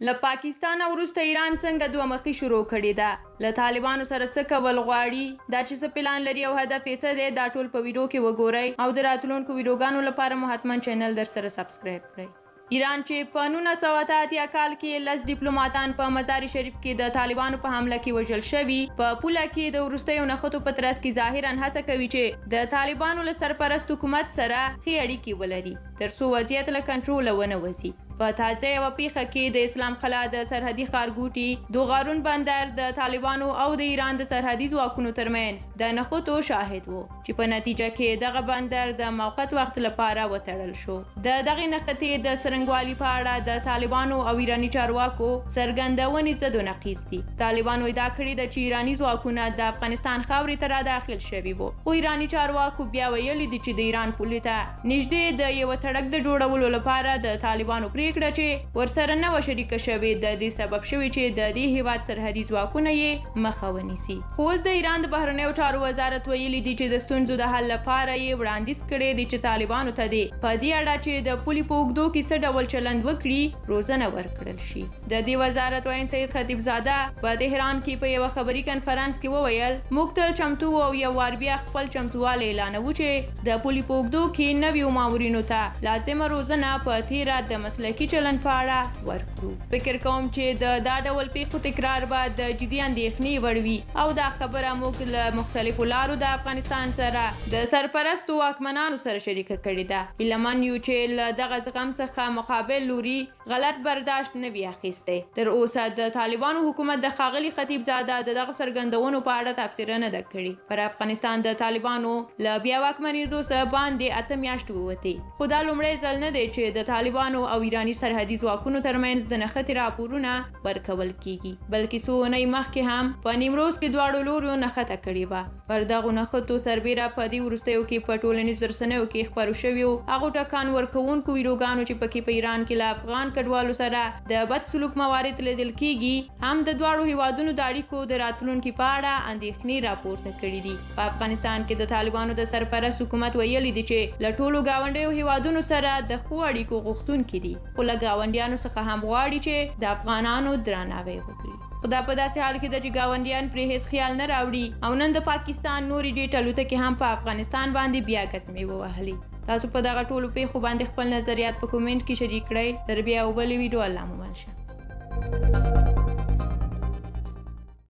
له پاکستان وروسته ایران څنګه دوه مخي شروع کړې ده؟ له طالبانو سره څه کول غواړي؟ دا چې څه پلان لري او هدف یې څه دی؟ دا ټول په ویډیو کې وګورئ او د راتلونکو ویډیوګانو لپاره مو حتما چینل در سره سبسکرایب کړئ. ایران چې په 1988 کال کې 10 ډیپلوماټان په مزار شریف کې د طالبانو په حمله کې وژل شوي، په پوله کې د وروستیو نښتو په ترڅ کې ظاهرا هڅه کوي چې د طالبانو له سرپرست حکومت سره ښې اړیکې ولري ترڅو وضعیت له کنټروله ونه وځي. په تازه یوه پیښه کې د اسلام قلعه د سرحدي ښارګوټي دوغارون بندر د طالبانو او د ایران د سرحدي ځواکونو ترمنځ د نښتو شاهد و چې په نتیجه کې دغه بندر د موقت وخت لپاره وتړل شو. د دغې نښتې د څرنګوالي په اړه د طالبانو او ایراني چارواکو څرګندونې ضد و نقیض دي. طالبانو ادعا کړې ده چې ایراني ځواکونه د افغانستان خاورې ته راداخل شوي وو، خو ایراني چارواکو بیا ویلي دي چې د ایران پولې ته نږدې د یوه سړک د جوړولو لپاره د طالبانو پریکړه چې ورسره نه وه شریکه شوې د دې سبب شوی چې د دې هیواد سرحدي ځواکونه یې مخه ونیسي. خو اوس د ایران د بهرنیو چارو وزارت ویلي دي چې د ستونزو د حل لپاره یې وړاندیز کړی دی چې طالبانو ته دې په دې اړه چې د پولې په اوږدو کې څه ډول چلند وکړي روزنه ورکړل شي. د دې وزارت وین سید خطیبزاده په تهران کې په یوه خبري کنفرانس کې وویل موږ تل چمتو او یو وار بیا خپل چمتووالی اعلانوو چې د پولې په اوږدو کې نویو مامورینو ته لازمه روزنه په تیره د مسلکي چلند په اړه ورکړو. فکر کوم چې د دا ډول پیښو تکرار به د جدي اندېښنې وړ وي او دا خبره موږ له مختلفو لارو د افغانستان سره د سرپرستو واکمنانو سره شریکه کړې ده. هیلهمن یو چې له دغه زغم څخه مقابل لوري غلط برداشت نه وي اخیستی. تر اوسه د طالبانو حکومت د ښاغلي خطیبزاده د دغه څرګندونو په اړه تبصره نه ده کړې. پر افغانستان د طالبانو له بیا واکمنېدو څخه باندې 8 میاشتې ووتې، خو دا لومړی ځل نه دی چې د طالبانو او ایراني سرحدي ځواکونو ترمنځ د نښتې راپورونه ورکول کیږي، بلکې څو اونۍ مخکې هم په نیمروز کې دواړو لوریو نښته کړې وه. پر دغو نښتو سربیره په دې وروستیو کې په ټولنیزو رسنیو کې خپرو شویو هغو ټکان ورکوونکو ویډیوګانو چې پکې په ایران کې له افغان کډوالو سره د بد سلوک موارد لیدل کیږي هم د دواړو هیوادونو د اړیکو د راتلونکي په اړه اندېښنې راپورته کړي دي. په افغانستان کې د طالبانو د سرپرست حکومت ویلي دي چې له ټولو ګاونډیو هیوادونو سره د ښو اړیکو غوښتونکي دي، خو له ګاونډیانو څخه هم غواړي چې د افغانانو درناوی وکړي. خو دا په داسې حال کې ده چې ګاونډیان پرې هیڅ خیال نه راوړي او نن د پاکستان نورې ډېټ الوتکې هم په افغانستان باندې بیا ګزمې ووهلې. تاسو په دغه ټولو پیښو باندې خپل نظریات په کومنټ کې شریک کړئ. تر بیا یو بلې ویډیو الله مو منشه.